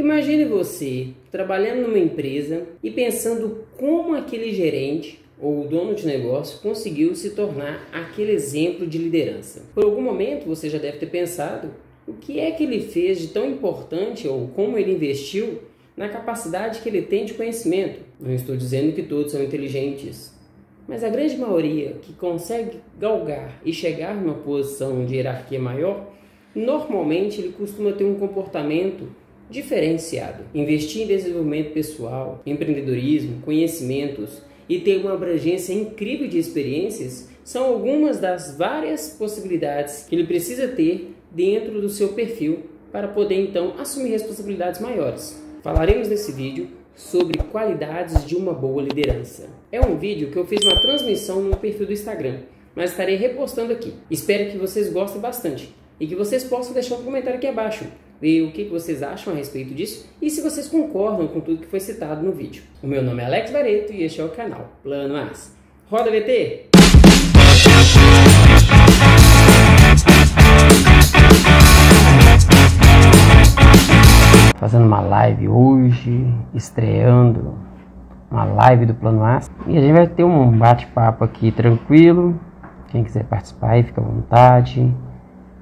Imagine você trabalhando numa empresa e pensando como aquele gerente ou dono de negócio conseguiu se tornar aquele exemplo de liderança. Por algum momento você já deve ter pensado o que é que ele fez de tão importante ou como ele investiu na capacidade que ele tem de conhecimento. Não estou dizendo que todos são inteligentes, mas a grande maioria que consegue galgar e chegar numa posição de hierarquia maior, normalmente ele costuma ter um comportamento diferenciado. Investir em desenvolvimento pessoal, empreendedorismo, conhecimentos e ter uma abrangência incrível de experiências são algumas das várias possibilidades que ele precisa ter dentro do seu perfil para poder então assumir responsabilidades maiores. Falaremos nesse vídeo sobre qualidades de uma boa liderança. É um vídeo que eu fiz uma transmissão no perfil do Instagram, mas estarei repostando aqui. Espero que vocês gostem bastante e que vocês possam deixar um comentário aqui abaixo, ver o que vocês acham a respeito disso e se vocês concordam com tudo que foi citado no vídeo. O meu nome é Alex Barreto e este é o canal Plano As. Roda VT! Fazendo uma live hoje, estreando uma live do Plano As. E a gente vai ter um bate-papo aqui tranquilo. Quem quiser participar aí, fica à vontade.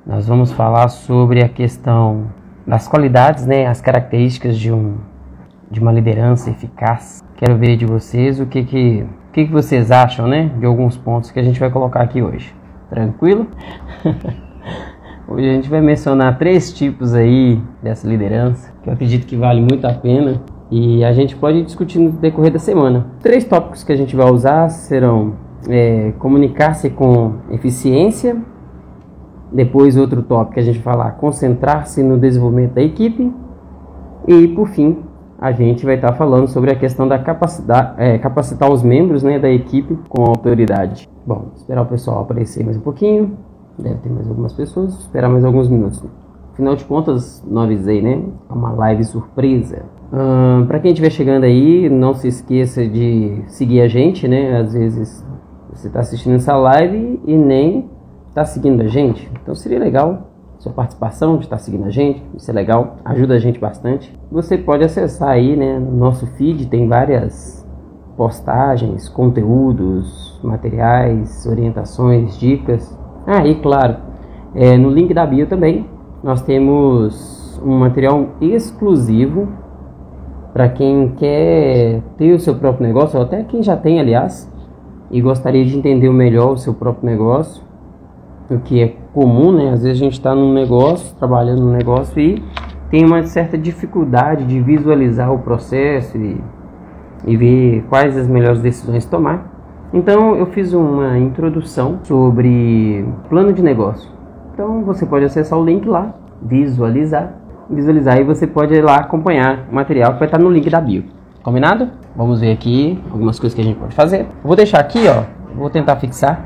Nós vamos falar sobre a questão das qualidades, né, as características de uma liderança eficaz. Quero ver de vocês o que vocês acham, né, de alguns pontos que a gente vai colocar aqui hoje. Tranquilo? Hoje a gente vai mencionar 3 tipos aí dessa liderança, que eu acredito que vale muito a pena e a gente pode discutir no decorrer da semana. 3 tópicos que a gente vai usar serão comunicar-se com eficiência. Depois outro tópico que a gente vai falar, concentrar-se no desenvolvimento da equipe. E por fim, a gente vai estar falando sobre a questão da capacitar os membros, né, da equipe com autoridade. Bom, esperar o pessoal aparecer mais um pouquinho. Deve ter mais algumas pessoas, esperar mais alguns minutos. Afinal de contas, não avisei, né? É uma live surpresa. Para quem estiver chegando aí, não se esqueça de seguir a gente, né? Às vezes você está assistindo essa live e nem está seguindo a gente. Então seria legal sua participação de estar seguindo a gente. Isso é legal, ajuda a gente bastante. Você pode acessar aí, né? No nosso feed tem várias postagens, conteúdos, materiais, orientações, dicas. E claro, no link da bio também nós temos um material exclusivo para quem quer ter o seu próprio negócio, ou até quem já tem, aliás, e gostaria de entender melhor o seu próprio negócio, o que é comum, né? Às vezes a gente está num negócio, trabalhando num negócio e tem uma certa dificuldade de visualizar o processo e ver quais as melhores decisões tomar. Então eu fiz uma introdução sobre plano de negócio. Então você pode acessar o link lá, visualizar e você pode ir lá acompanhar o material que vai estar no link da bio. Combinado? Vamos ver aqui algumas coisas que a gente pode fazer. Eu vou deixar aqui, ó, vou tentar fixar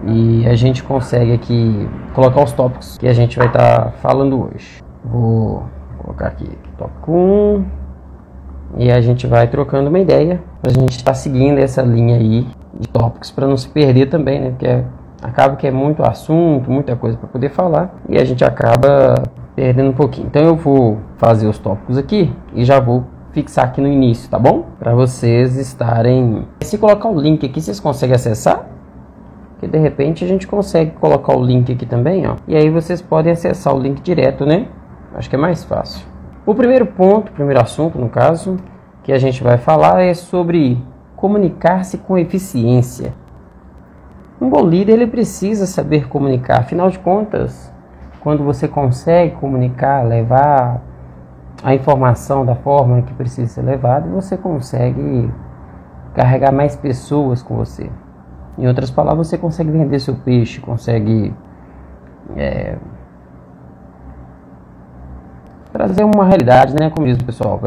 e a gente consegue aqui colocar os tópicos que a gente vai estar falando hoje. Vou colocar aqui tópico 1. E a gente vai trocando uma ideia para a gente estar seguindo essa linha aí de tópicos para não se perder também, né? Porque acaba que é muito assunto, muita coisa para poder falar e a gente acaba perdendo um pouquinho. Então eu vou fazer os tópicos aqui e já vou fixar aqui no início, tá bom? Para vocês estarem... Se colocar o link aqui, vocês conseguem acessar? Porque de repente a gente consegue colocar o link aqui também, ó. E aí vocês podem acessar o link direto, né? Acho que é mais fácil. O primeiro ponto, o primeiro assunto, no caso, que a gente vai falar é sobre comunicar-se com eficiência. Um bom líder, ele precisa saber comunicar. Afinal de contas, quando você consegue comunicar, levar a informação da forma que precisa ser levada, você consegue carregar mais pessoas com você. Em outras palavras, você consegue vender seu peixe, consegue... trazer uma realidade, né? Como diz o pessoal,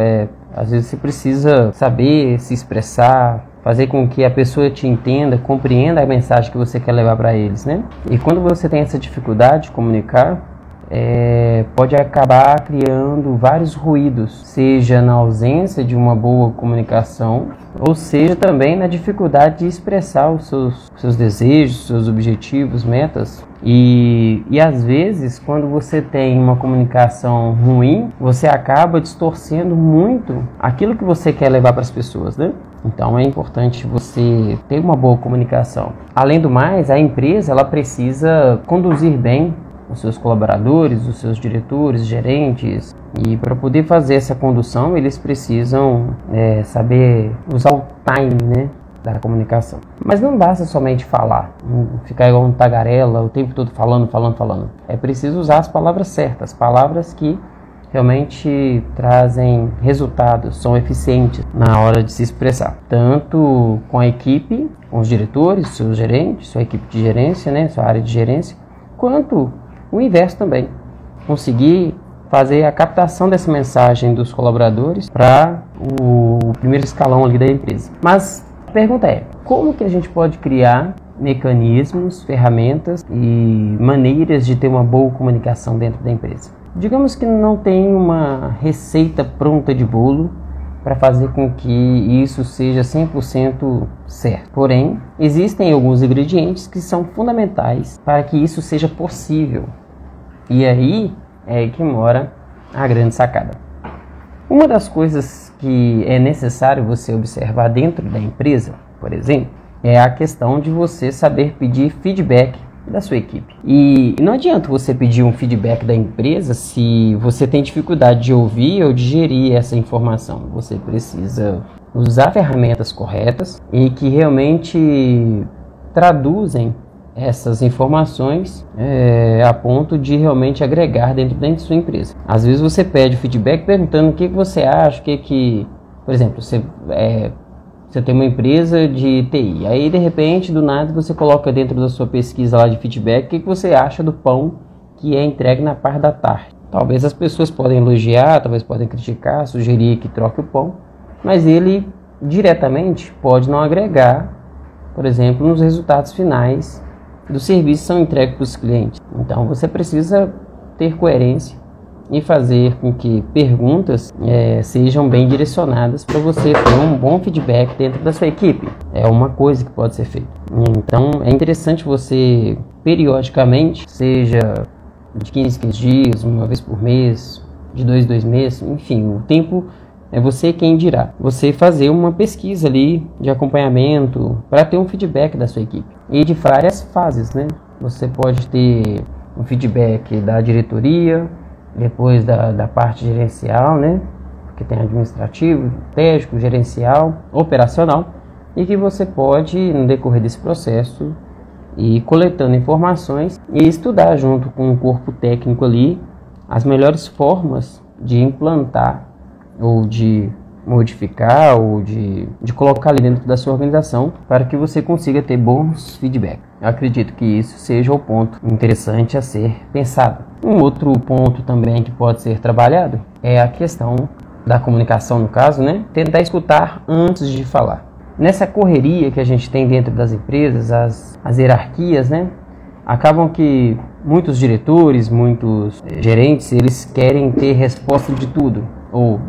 às vezes você precisa saber se expressar, fazer com que a pessoa te entenda, compreenda a mensagem que você quer levar para eles, né? E quando você tem essa dificuldade de comunicar, pode acabar criando vários ruídos, seja na ausência de uma boa comunicação, ou seja também na dificuldade de expressar os seus desejos, seus objetivos, metas E às vezes, quando você tem uma comunicação ruim, você acaba distorcendo muito aquilo que você quer levar para as pessoas, né? Então é importante você ter uma boa comunicação. Além do mais, a empresa ela precisa conduzir bem os seus colaboradores, os seus diretores, gerentes, e para poder fazer essa condução eles precisam saber usar o time, né, da comunicação. Mas não basta somente falar, ficar igual um tagarela o tempo todo falando. É preciso usar as palavras certas, palavras que realmente trazem resultados, são eficientes na hora de se expressar. Tanto com a equipe, com os diretores, seus gerentes, sua equipe de gerência, né, sua área de gerência, quanto o inverso também. Conseguir fazer a captação dessa mensagem dos colaboradores para o primeiro escalão ali da empresa. Mas a pergunta é, como que a gente pode criar mecanismos, ferramentas e maneiras de ter uma boa comunicação dentro da empresa? Digamos que não tem uma receita pronta de bolo para fazer com que isso seja 100% certo. Porém, existem alguns ingredientes que são fundamentais para que isso seja possível. E aí é que mora a grande sacada. Uma das coisas que é necessário você observar dentro da empresa, por exemplo, é a questão de você saber pedir feedback da sua equipe. E não adianta você pedir um feedback da empresa se você tem dificuldade de ouvir ou digerir essa informação. Você precisa usar ferramentas corretas e que realmente traduzem essas informações a ponto de realmente agregar dentro da sua empresa. Às vezes você pede feedback perguntando o que você acha, por exemplo, você tem uma empresa de TI, aí de repente, do nada, você coloca dentro da sua pesquisa lá de feedback o que você acha do pão que é entregue na parte da tarde. Talvez as pessoas podem elogiar, talvez podem criticar, sugerir que troque o pão, mas ele diretamente pode não agregar, por exemplo, nos resultados finais dos serviços que são entregues para os clientes. Então você precisa ter coerência e fazer com que perguntas sejam bem direcionadas para você ter um bom feedback dentro da sua equipe. É uma coisa que pode ser feita. Então é interessante você periodicamente, seja de 15 em 15 dias, uma vez por mês, de 2 em 2 meses, enfim, o tempo é você quem dirá. Você fazer uma pesquisa ali de acompanhamento para ter um feedback da sua equipe. E de várias fases, né? Você pode ter um feedback da diretoria, depois da parte gerencial, né? Que tem administrativo, estratégico, gerencial, operacional, e que você pode, no decorrer desse processo, ir coletando informações e estudar junto com o corpo técnico ali as melhores formas de implantar ou de modificar ou de colocar ali dentro da sua organização para que você consiga ter bons feedbacks. Eu acredito que isso seja o ponto interessante a ser pensado. Um outro ponto também que pode ser trabalhado é a questão da comunicação, no caso, né? Tentar escutar antes de falar. Nessa correria que a gente tem dentro das empresas, as hierarquias, né? Acabam que muitos diretores, muitos gerentes, eles querem ter resposta de tudo, ou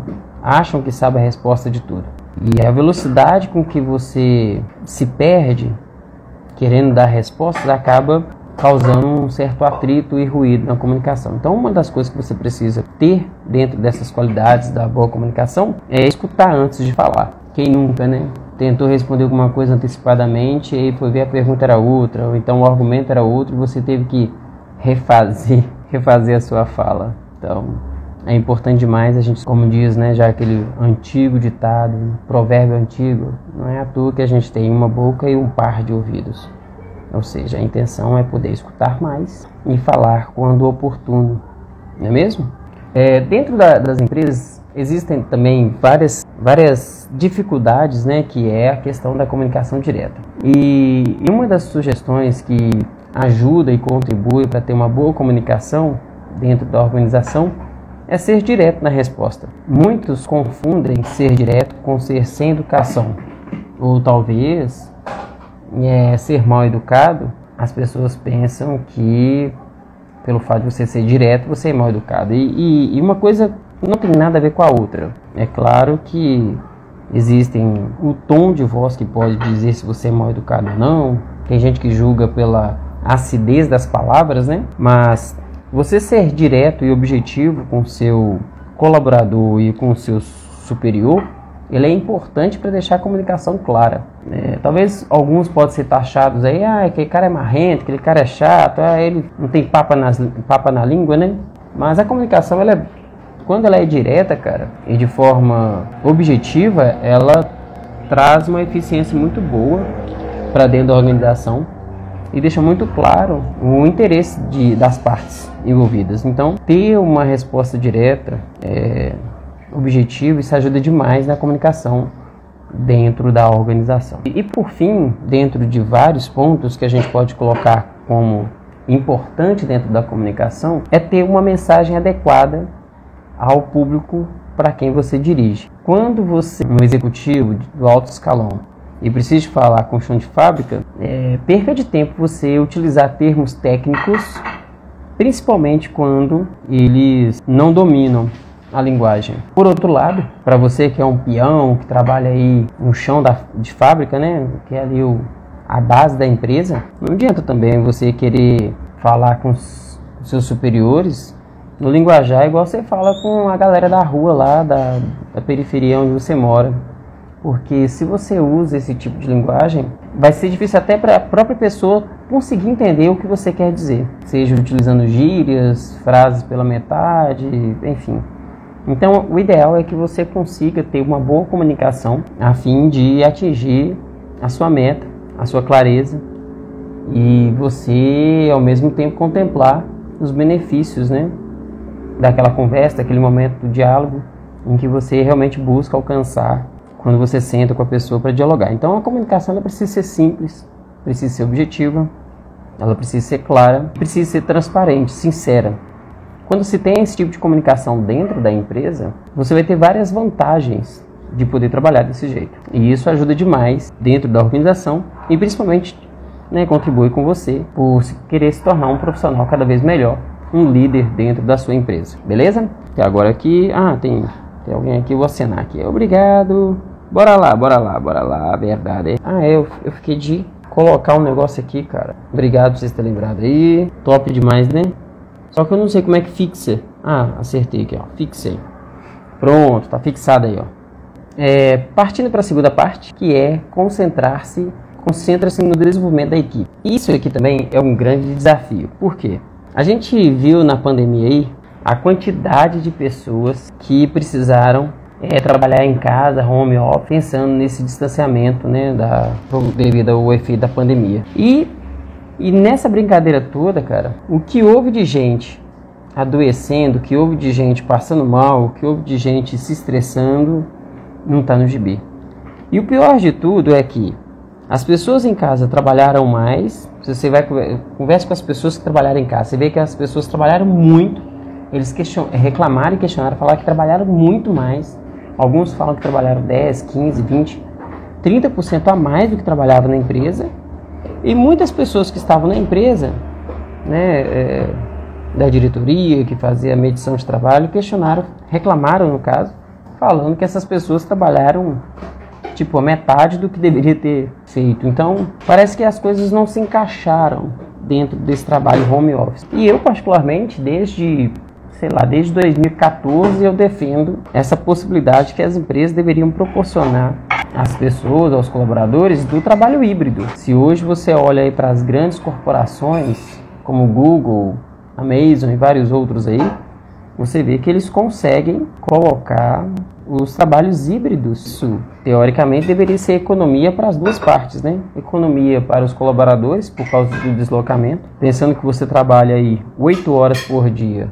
acham que sabe a resposta de tudo. E a velocidade com que você se perde querendo dar respostas acaba causando um certo atrito e ruído na comunicação. Então, uma das coisas que você precisa ter dentro dessas qualidades da boa comunicação é escutar antes de falar. Quem nunca, né? Tentou responder alguma coisa antecipadamente e foi ver a pergunta era outra, ou então o argumento era outro e você teve que refazer a sua fala. Então, é importante demais a gente, como diz, né, já aquele antigo ditado, provérbio antigo, não é à toa que a gente tem uma boca e um par de ouvidos. Ou seja, a intenção é poder escutar mais e falar quando oportuno, não é mesmo? Dentro das empresas existem também várias dificuldades, né, que é a questão da comunicação direta. E uma das sugestões que ajuda e contribui para ter uma boa comunicação dentro da organização é ser direto na resposta. Muitos confundem ser direto com ser sem educação, ou talvez ser mal educado. As pessoas pensam que pelo fato de você ser direto, você é mal educado. E uma coisa não tem nada a ver com a outra. É claro que existem o tom de voz que pode dizer se você é mal educado ou não. Tem gente que julga pela acidez das palavras, né? Mas você ser direto e objetivo com o seu colaborador e com o seu superior, ele é importante para deixar a comunicação clara. Talvez alguns possam ser taxados aí, aquele cara é marrento, aquele cara é chato, ele não tem papa na língua, né? Mas a comunicação, quando ela é direta, cara, e de forma objetiva, ela traz uma eficiência muito boa para dentro da organização e deixa muito claro o interesse das partes envolvidas. Então, ter uma resposta direta, objetiva, isso ajuda demais na comunicação dentro da organização. E por fim, dentro de vários pontos que a gente pode colocar como importante dentro da comunicação, é ter uma mensagem adequada ao público para quem você dirige. Quando você é um executivo do alto escalão e precisa falar com o chão de fábrica, perca de tempo você utilizar termos técnicos, principalmente quando eles não dominam a linguagem. Por outro lado, para você que é um peão, que trabalha aí no chão de fábrica, né, que é ali a base da empresa, não adianta também você querer falar com os seus superiores no linguajar igual você fala com a galera da rua lá, da periferia onde você mora. Porque se você usa esse tipo de linguagem, vai ser difícil até para a própria pessoa conseguir entender o que você quer dizer. Seja utilizando gírias, frases pela metade, enfim. Então, o ideal é que você consiga ter uma boa comunicação a fim de atingir a sua meta, a sua clareza e você, ao mesmo tempo, contemplar os benefícios, né, daquela conversa, daquele momento do diálogo em que você realmente busca alcançar quando você senta com a pessoa para dialogar. Então, a comunicação ela precisa ser simples, precisa ser objetiva, ela precisa ser clara, precisa ser transparente, sincera. Quando se tem esse tipo de comunicação dentro da empresa, você vai ter várias vantagens de poder trabalhar desse jeito. E isso ajuda demais dentro da organização e principalmente, né, contribui com você por querer se tornar um profissional cada vez melhor, um líder dentro da sua empresa. Beleza? E agora aqui, tem alguém aqui, eu vou acenar aqui. Obrigado. Bora lá, verdade. Eu fiquei de colocar um negócio aqui, cara. Obrigado por vocês terem lembrado aí. Top demais, né? Só que eu não sei como é que fixa. Acertei aqui, ó. Fixei. Pronto, tá fixado aí, ó. Partindo para a segunda parte, que é concentra-se no desenvolvimento da equipe. Isso aqui também é um grande desafio. Por quê? A gente viu na pandemia aí a quantidade de pessoas que precisaram trabalhar em casa, home office, pensando nesse distanciamento, né, devido ao efeito da pandemia. E nessa brincadeira toda, cara, o que houve de gente adoecendo, o que houve de gente passando mal, o que houve de gente se estressando, não está no gibi. E o pior de tudo é que as pessoas em casa trabalharam mais. Se você conversa com as pessoas que trabalharam em casa, você vê que as pessoas trabalharam muito. Eles reclamaram e questionaram, falaram que trabalharam muito mais. Alguns falam que trabalharam 10, 15, 20, 30% a mais do que trabalhavam na empresa. E muitas pessoas que estavam na empresa, né, da diretoria, que fazia a medição de trabalho, questionaram, reclamaram no caso, falando que essas pessoas trabalharam tipo a metade do que deveria ter feito. Então, parece que as coisas não se encaixaram dentro desse trabalho home office. E eu, particularmente, desde 2014, eu defendo essa possibilidade que as empresas deveriam proporcionar às pessoas, aos colaboradores, do trabalho híbrido. Se hoje você olha aí para as grandes corporações, como Google, Amazon e vários outros aí, você vê que eles conseguem colocar os trabalhos híbridos. Isso, teoricamente, deveria ser economia para as duas partes, né? Economia para os colaboradores, por causa do deslocamento. Pensando que você trabalha aí 8 horas por dia,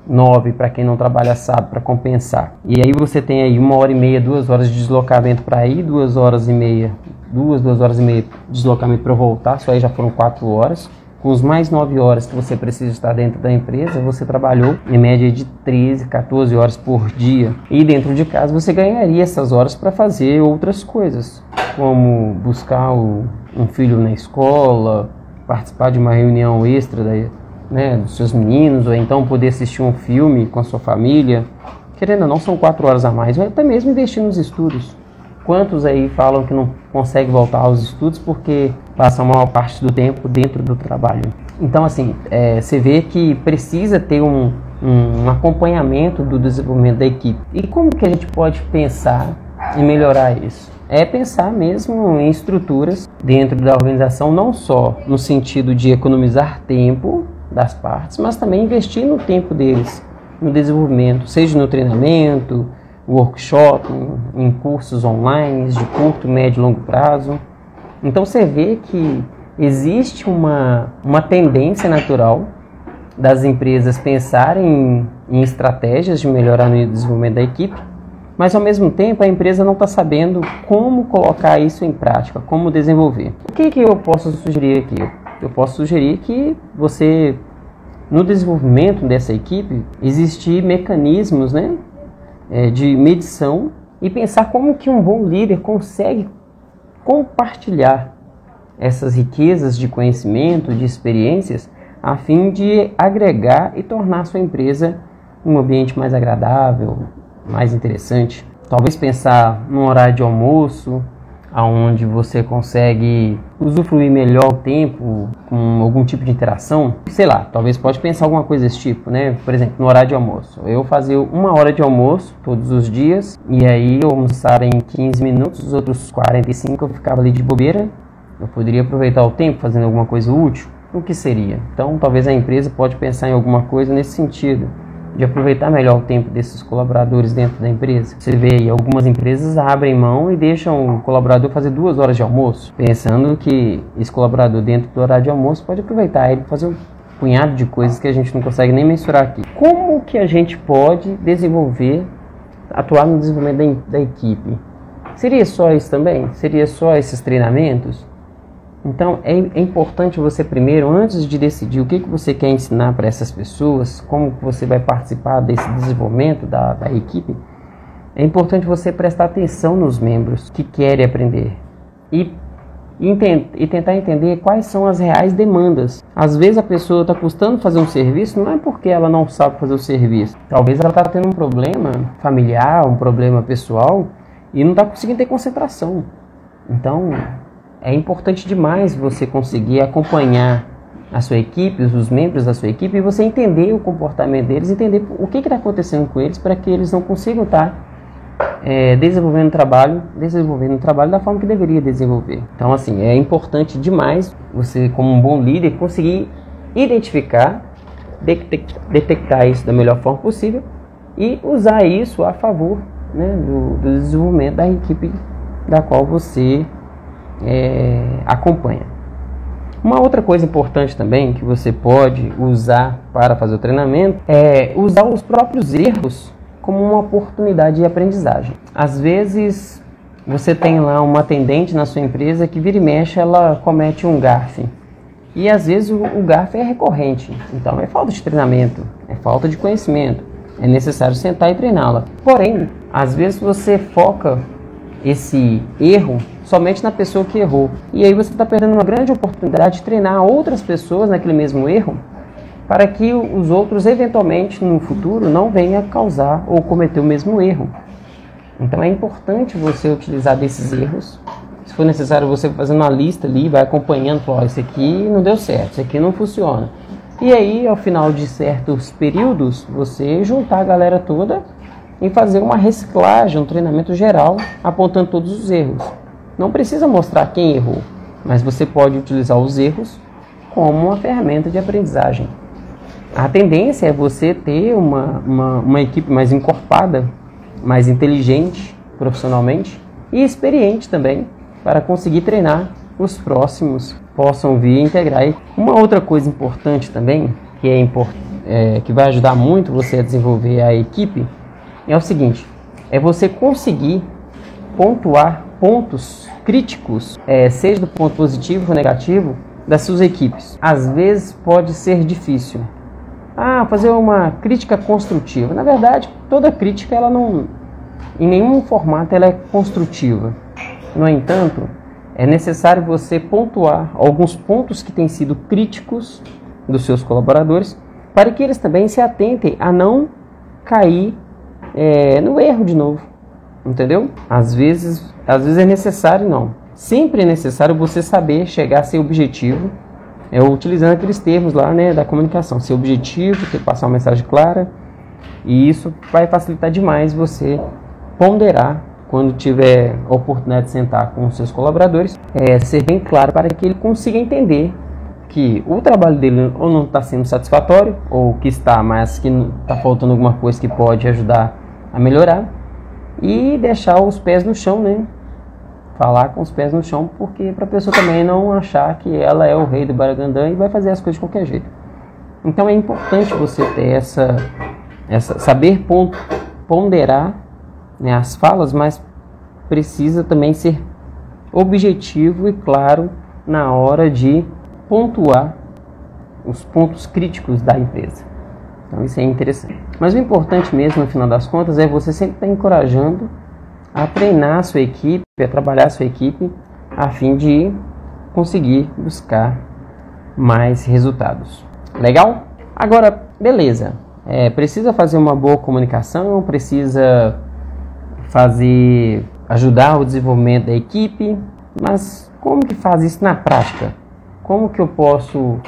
9 para quem não trabalha sábado, para compensar. E aí você tem aí 1h30, 2 horas de deslocamento para ir, 2 horas e meia de deslocamento para voltar, só aí já foram 4 horas. Com os mais 9 horas que você precisa estar dentro da empresa, você trabalhou em média de 13, 14 horas por dia. E dentro de casa você ganharia essas horas para fazer outras coisas, como buscar um filho na escola, participar de uma reunião extra dos seus meninos, ou então poder assistir um filme com a sua família. Querendo ou não, são 4 horas a mais, ou até mesmo investir nos estudos. Quantos aí falam que não conseguem voltar aos estudos porque passam a maior parte do tempo dentro do trabalho. Então, assim, você vê que precisa ter um acompanhamento do desenvolvimento da equipe. E como que a gente pode pensar em melhorar isso? É pensar mesmo em estruturas dentro da organização, não só no sentido de economizar tempo das partes, mas também investir no tempo deles, no desenvolvimento, seja no treinamento, workshop, em cursos online de curto, médio e longo prazo. Então você vê que existe uma tendência natural das empresas pensarem em estratégias de melhorar o desenvolvimento da equipe, mas ao mesmo tempo a empresa não está sabendo como colocar isso em prática, como desenvolver. O que eu posso sugerir aqui? Eu posso sugerir que você, no desenvolvimento dessa equipe, existir mecanismos, né, de medição e pensar como que um bom líder consegue compartilhar essas riquezas de conhecimento, de experiências, a fim de agregar e tornar a sua empresa um ambiente mais agradável, mais interessante. Talvez pensar num horário de almoço, onde você consegue usufruir melhor o tempo com algum tipo de interação. Sei lá, talvez pode pensar alguma coisa desse tipo, né? Por exemplo, no horário de almoço. Eu fazia 1 hora de almoço todos os dias, e aí eu almoçava em 15 minutos, os outros 45 eu ficava ali de bobeira. Eu poderia aproveitar o tempo fazendo alguma coisa útil. O que seria? Então, talvez a empresa pode pensar em alguma coisa nesse sentido, de aproveitar melhor o tempo desses colaboradores dentro da empresa. Você vê aí, algumas empresas abrem mão e deixam o colaborador fazer 2 horas de almoço, pensando que esse colaborador dentro do horário de almoço pode aproveitar ele para fazer um punhado de coisas que a gente não consegue nem mensurar aqui. Como que a gente pode atuar no desenvolvimento da equipe? Seria só isso também? Seria só esses treinamentos? Então é importante você primeiro, antes de decidir o que você quer ensinar para essas pessoas, como você vai participar desse desenvolvimento da equipe, é importante você prestar atenção nos membros que querem aprender e tentar entender quais são as reais demandas. Às vezes a pessoa está custando fazer um serviço, não é porque ela não sabe fazer o serviço, talvez ela está tendo um problema familiar, um problema pessoal e não está conseguindo ter concentração. Então é importante demais você conseguir acompanhar a sua equipe, os membros da sua equipe, e você entender o comportamento deles, entender o que está acontecendo com eles para que eles não consigam estar desenvolvendo o trabalho da forma que deveria desenvolver. Então, assim, é importante demais você, como um bom líder, conseguir identificar, detectar isso da melhor forma possível e usar isso a favor, né, do desenvolvimento da equipe da qual você acompanha. Uma outra coisa importante também que você pode usar para fazer o treinamento é usar os próprios erros como uma oportunidade de aprendizagem. Às vezes você tem lá uma atendente na sua empresa que vira e mexe, ela comete um gafe. E às vezes o gafe é recorrente. Então é falta de treinamento, é falta de conhecimento. É necessário sentar e treiná-la. Porém, às vezes você foca esse erro somente na pessoa que errou. E aí você está perdendo uma grande oportunidade de treinar outras pessoas naquele mesmo erro, para que os outros, eventualmente, no futuro, não venham a causar ou cometer o mesmo erro. Então é importante você utilizar desses erros. Se for necessário, você fazer uma lista ali, vai acompanhando, ó, esse aqui não deu certo, esse aqui não funciona. E aí, ao final de certos períodos, você juntar a galera toda e fazer uma reciclagem, um treinamento geral, apontando todos os erros. Não precisa mostrar quem errou, mas você pode utilizar os erros como uma ferramenta de aprendizagem. A tendência é você ter uma equipe mais encorpada, mais inteligente profissionalmente e experiente também, para conseguir treinar os próximos, possam vir a integrar. Uma outra coisa importante também, que vai ajudar muito você a desenvolver a equipe, é o seguinte: é você conseguir pontuar pontos críticos, seja do ponto positivo ou negativo, das suas equipes. Às vezes pode ser difícil. Fazer uma crítica construtiva. Na verdade, toda crítica, ela não, em nenhum formato ela é construtiva. No entanto, é necessário você pontuar alguns pontos que têm sido críticos dos seus colaboradores, para que eles também se atentem a não cair no erro de novo, entendeu? Às vezes é necessário, não. sempre é necessário você saber chegar a ser objetivo, utilizando aqueles termos lá, né, da comunicação. Ser objetivo, ter que passar uma mensagem clara, e isso vai facilitar demais você ponderar quando tiver a oportunidade de sentar com os seus colaboradores, ser bem claro para que ele consiga entender que o trabalho dele ou não está sendo satisfatório, ou que está, mas que está faltando alguma coisa que pode ajudar a melhorar, e deixar os pés no chão, né? Falar com os pés no chão, porque para a pessoa também não achar que ela é o rei do Baragandã e vai fazer as coisas de qualquer jeito. Então é importante você ter saber ponderar, né, as falas, mas precisa também ser objetivo e claro na hora de pontuar os pontos críticos da empresa. Então isso é interessante. Mas o importante mesmo, no final das contas, é você sempre estar encorajando a treinar a sua equipe, a trabalhar a sua equipe, a fim de conseguir buscar mais resultados. Legal? Agora, beleza. Precisa fazer uma boa comunicação, precisa ajudar o desenvolvimento da equipe, mas como que faz isso na prática? Como que eu posso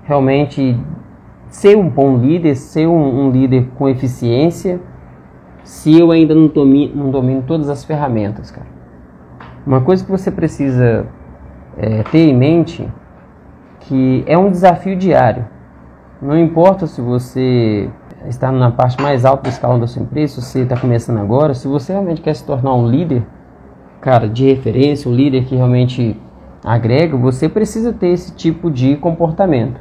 realmente ser um bom líder, ser um líder com eficiência, se eu ainda não domino todas as ferramentas, cara? Uma coisa que você precisa ter em mente, que é um desafio diário. Não importa se você está na parte mais alta do escalão da sua empresa, se você está começando agora, se você realmente quer se tornar um líder, cara, de referência, um líder que realmente agrega, você precisa ter esse tipo de comportamento.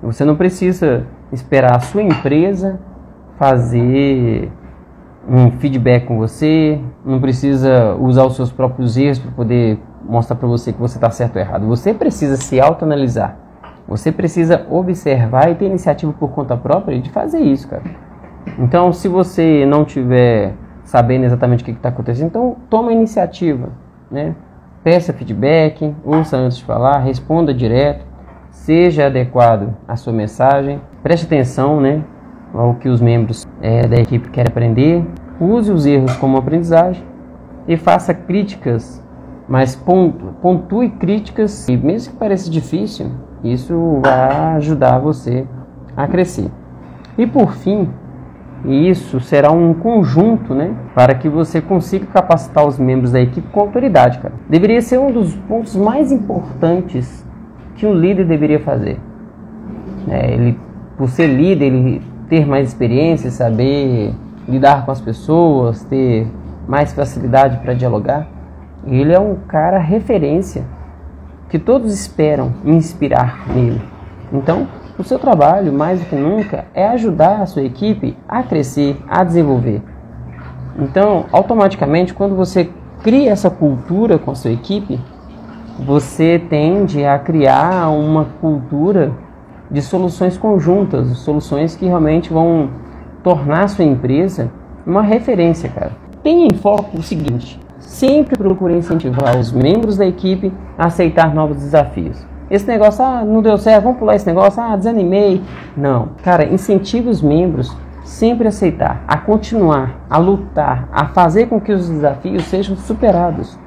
Você não precisa esperar a sua empresa fazer um feedback com você, não precisa usar os seus próprios erros para poder mostrar para você que você está certo ou errado. Você precisa se autoanalisar. Você precisa observar e ter iniciativa por conta própria de fazer isso, cara. Então, se você não estiver sabendo exatamente o que está acontecendo, então toma a iniciativa, né? Peça feedback, ouça antes de falar, responda direto, seja adequado à sua mensagem, preste atenção, né, ao que os membros da equipe querem aprender, use os erros como aprendizagem e faça críticas, mas pontue críticas, e mesmo que pareça difícil, isso vai ajudar você a crescer. E por fim, isso será um conjunto, né, para que você consiga capacitar os membros da equipe com autoridade, cara. Deveria ser um dos pontos mais importantes que um líder deveria fazer. Ele, por ser líder, ele ter mais experiência, saber lidar com as pessoas, ter mais facilidade para dialogar. Ele é um cara referência que todos esperam inspirar nele. Então, o seu trabalho, mais do que nunca, é ajudar a sua equipe a crescer, a desenvolver. Então, automaticamente, quando você cria essa cultura com a sua equipe, você tende a criar uma cultura de soluções conjuntas, soluções que realmente vão tornar a sua empresa uma referência, cara. Tenha em foco o seguinte: sempre procure incentivar os membros da equipe a aceitar novos desafios. Esse negócio, não deu certo, vamos pular esse negócio, desanimei. Não, cara, incentive os membros sempre a aceitar, a continuar, a lutar, a fazer com que os desafios sejam superados.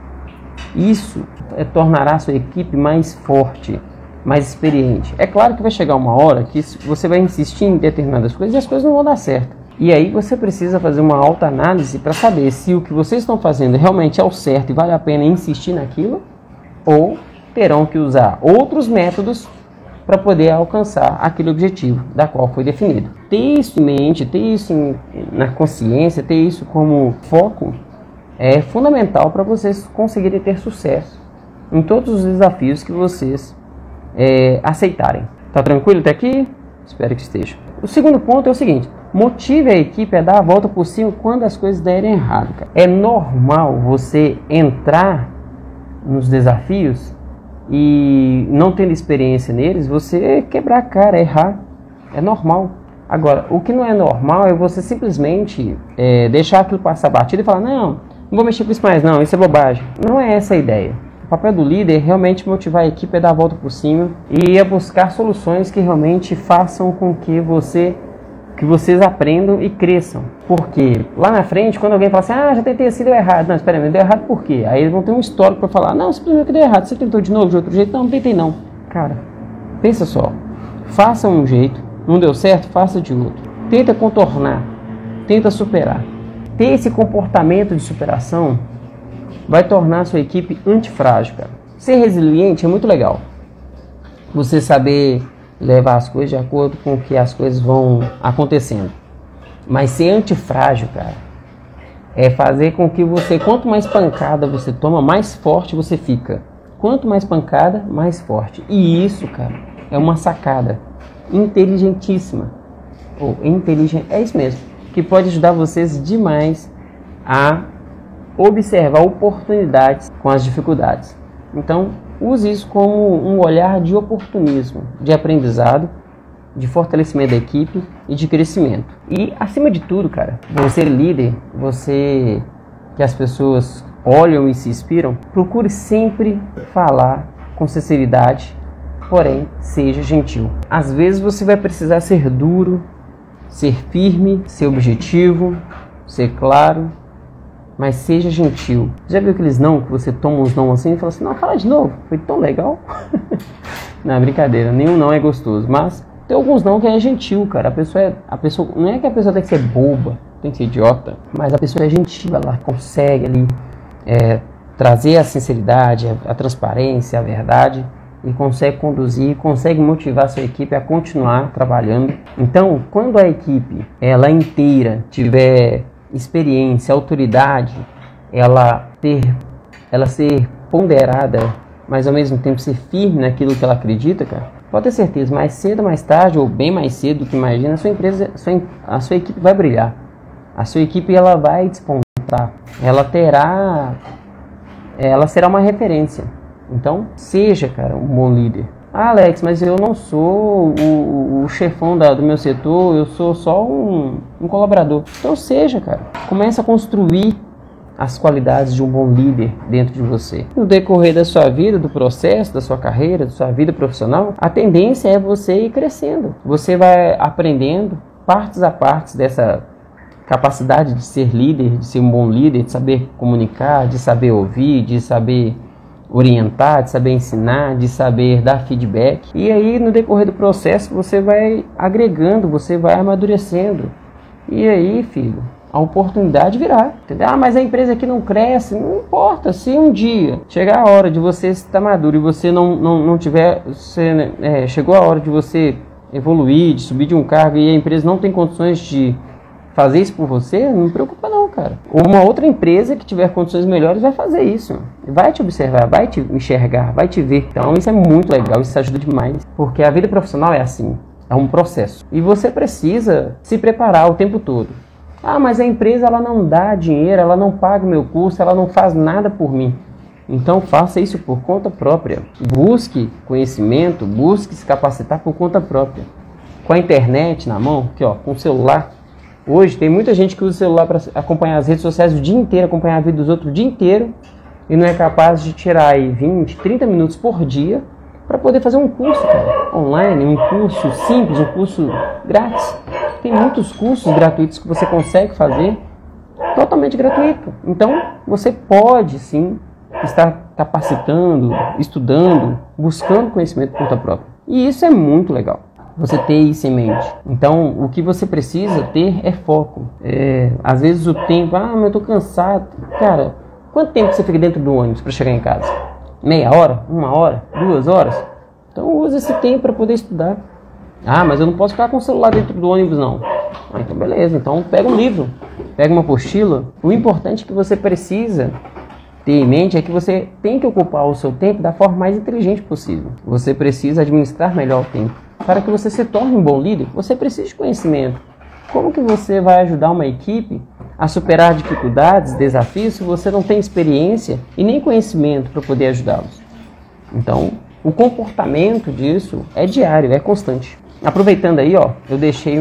Isso tornará a sua equipe mais forte, mais experiente. É claro que vai chegar uma hora que você vai insistir em determinadas coisas e as coisas não vão dar certo. E aí você precisa fazer uma autoanálise para saber se o que vocês estão fazendo realmente é o certo e vale a pena insistir naquilo, ou terão que usar outros métodos para poder alcançar aquele objetivo da qual foi definido. Ter isso em mente, ter isso na consciência, ter isso como foco é fundamental para vocês conseguirem ter sucesso em todos os desafios que vocês aceitarem. Tá tranquilo até aqui? Espero que esteja. O segundo ponto é o seguinte: motive a equipe a dar a volta por cima quando as coisas derem errado, cara. É normal você entrar nos desafios e, não tendo experiência neles, você quebrar a cara, errar. É normal. Agora, o que não é normal é você simplesmente deixar aquilo passar batido e falar: não vou mexer com isso mais não, isso é bobagem. Não é essa a ideia. O papel do líder é realmente motivar a equipe a dar a volta por cima e a buscar soluções que realmente façam com que você que vocês aprendam e cresçam. Porque lá na frente, quando alguém fala assim, já tentei assim, deu errado. Não, espera aí, deu errado por quê? Aí eles vão ter um histórico para falar, não, simplesmente deu errado. Você tentou de novo, de outro jeito? Não, não tentei não. Cara, pensa só. Faça um jeito, não deu certo, faça de outro. Tenta contornar, tenta superar. Ter esse comportamento de superação vai tornar a sua equipe antifrágil, cara. Ser resiliente é muito legal. Você saber levar as coisas de acordo com o que as coisas vão acontecendo. Mas ser antifrágil, cara, é fazer com que você, quanto mais pancada você toma, mais forte você fica. Quanto mais pancada, mais forte. E isso, cara, é uma sacada inteligentíssima. Ou inteligente, é isso mesmo. Que pode ajudar vocês demais a observar oportunidades com as dificuldades. Então, use isso como um olhar de oportunismo, de aprendizado, de fortalecimento da equipe e de crescimento. E, acima de tudo, cara, você líder, você que as pessoas olham e se inspiram, procure sempre falar com sinceridade, porém, seja gentil. Às vezes você vai precisar ser duro, ser firme, ser objetivo, ser claro, mas seja gentil. Já viu aqueles não, que você toma uns não assim e fala assim, não, fala de novo, foi tão legal. Não, brincadeira, nenhum não é gostoso, mas tem alguns não que é gentil, cara. A pessoa, não é que a pessoa tem que ser boba, tem que ser idiota, mas a pessoa é gentil, ela consegue ali trazer a sinceridade, a transparência, a verdade, e consegue conduzir, consegue motivar a sua equipe a continuar trabalhando. Então, quando a equipe, ela inteira, tiver experiência, autoridade, ela ser ponderada, mas ao mesmo tempo ser firme naquilo que ela acredita, cara, pode ter certeza, mais cedo ou mais tarde, ou bem mais cedo do que imagina, a sua empresa, a sua equipe vai brilhar. A sua equipe, ela vai despontar. Ela será uma referência. Então, seja, cara, um bom líder. Ah, Alex, mas eu não sou o chefão do meu setor, eu sou só um colaborador. Então seja, cara. Comece a construir as qualidades de um bom líder dentro de você. No decorrer da sua vida, do processo, da sua carreira, da sua vida profissional, a tendência é você ir crescendo. Você vai aprendendo partes a partes dessa capacidade de ser líder, de ser um bom líder, de saber comunicar, de saber ouvir, de saber orientar, de saber ensinar, de saber dar feedback. E aí, no decorrer do processo, você vai agregando, você vai amadurecendo. E aí, filho, a oportunidade virá. Entendeu? Ah, mas a empresa aqui não cresce. Não importa, se um dia chegar a hora de você estar maduro e você não tiver... chegou a hora de você evoluir, de subir de um cargo e a empresa não tem condições de fazer isso por você, não me preocupa não, cara. Uma outra empresa que tiver condições melhores vai fazer isso. Vai te observar, vai te enxergar, vai te ver. Então isso é muito legal, isso ajuda demais. Porque a vida profissional é assim, é um processo. E você precisa se preparar o tempo todo. Ah, mas a empresa ela não dá dinheiro, ela não paga o meu custo, ela não faz nada por mim. Então faça isso por conta própria. Busque conhecimento, busque se capacitar por conta própria. Com a internet na mão, aqui ó, com o celular. Hoje tem muita gente que usa o celular para acompanhar as redes sociais o dia inteiro, acompanhar a vida dos outros o dia inteiro e não é capaz de tirar aí 20, 30 minutos por dia para poder fazer um curso, cara, online, um curso simples, um curso grátis. Tem muitos cursos gratuitos que você consegue fazer totalmente gratuito. Então, você pode sim estar capacitando, estudando, buscando conhecimento por conta própria. E isso é muito legal. Você ter isso em mente. Então, o que você precisa ter é foco. Às vezes o tempo, mas eu tô cansado. Cara, quanto tempo você fica dentro do ônibus para chegar em casa? Meia hora? 1 hora? 2 horas? Então use esse tempo para poder estudar. Ah, mas eu não posso ficar com o celular dentro do ônibus não. Então beleza, então pega um livro, pega uma apostila. O importante que você precisa ter em mente é que você tem que ocupar o seu tempo da forma mais inteligente possível. Você precisa administrar melhor o tempo. Para que você se torne um bom líder, você precisa de conhecimento. Como que você vai ajudar uma equipe a superar dificuldades, desafios, se você não tem experiência e nem conhecimento para poder ajudá-los? Então, o comportamento disso é diário, é constante. Aproveitando aí, ó, eu deixei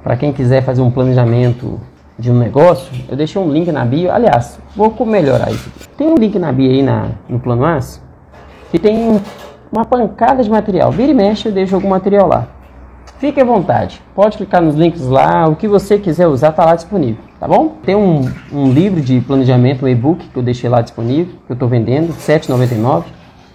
para quem quiser fazer um planejamento de um negócio, eu deixei um link na bio. Aliás, vou melhorar isso aqui. Tem um link na bio aí no Plano As, que tem uma pancada de material. Vira e mexe, eu deixo algum material lá. fique à vontade. Pode clicar nos links lá, o que você quiser usar está lá disponível, tá bom? Tem um livro de planejamento, um e-book que eu deixei lá disponível, que eu estou vendendo, R$ 7,99.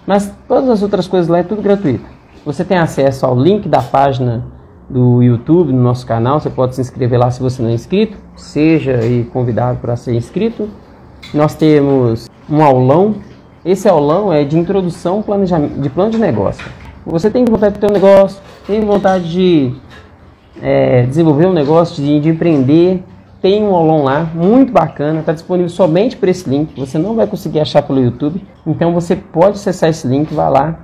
Mas todas as outras coisas lá é tudo gratuito. Você tem acesso ao link da página do YouTube, no nosso canal. Você pode se inscrever lá se você não é inscrito. Seja aí convidado para ser inscrito. Nós temos um aulão. Esse aulão é de introdução de plano de negócio. Você tem vontade de ter um negócio, tem vontade de desenvolver um negócio, de empreender. Tem um aulão lá, muito bacana, está disponível somente por esse link. Você não vai conseguir achar pelo YouTube. Então você pode acessar esse link, vai lá,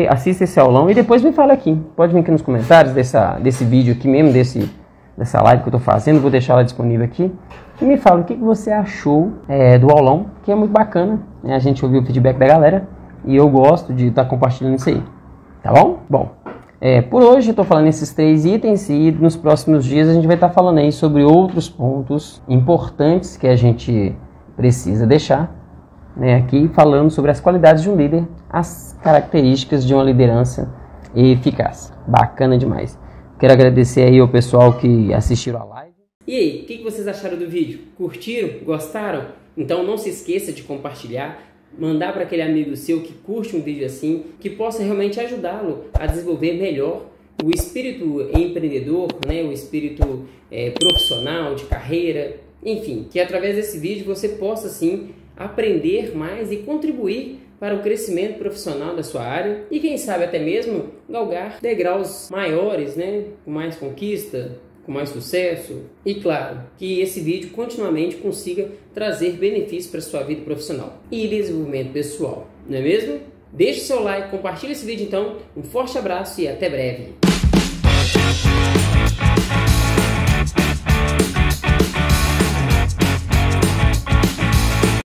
assista esse aulão e depois me fala aqui. Pode vir aqui nos comentários desse vídeo aqui mesmo, dessa live que eu estou fazendo. Vou deixar ela disponível aqui. E me fala o que você achou do aulão, que é muito bacana, né? A gente ouviu o feedback da galera e eu gosto de estar compartilhando isso aí. Tá bom? Bom, por hoje eu estou falando esses 3 itens e nos próximos dias a gente vai estar falando aí sobre outros pontos importantes que a gente precisa deixar, né, aqui falando sobre as qualidades de um líder, as características de uma liderança eficaz. Bacana demais. Quero agradecer aí ao pessoal que assistiu a live. E aí, o que vocês acharam do vídeo? Curtiram? Gostaram? Então não se esqueça de compartilhar, mandar para aquele amigo seu que curte um vídeo assim, que possa realmente ajudá-lo a desenvolver melhor o espírito empreendedor, né, o espírito profissional, de carreira, enfim, que através desse vídeo você possa sim aprender mais e contribuir para o crescimento profissional da sua área e quem sabe até mesmo galgar degraus maiores, né, com mais conquista, com mais sucesso e claro, que esse vídeo continuamente consiga trazer benefícios para a sua vida profissional e desenvolvimento pessoal, não é mesmo? Deixe seu like, compartilhe esse vídeo então, um forte abraço e até breve!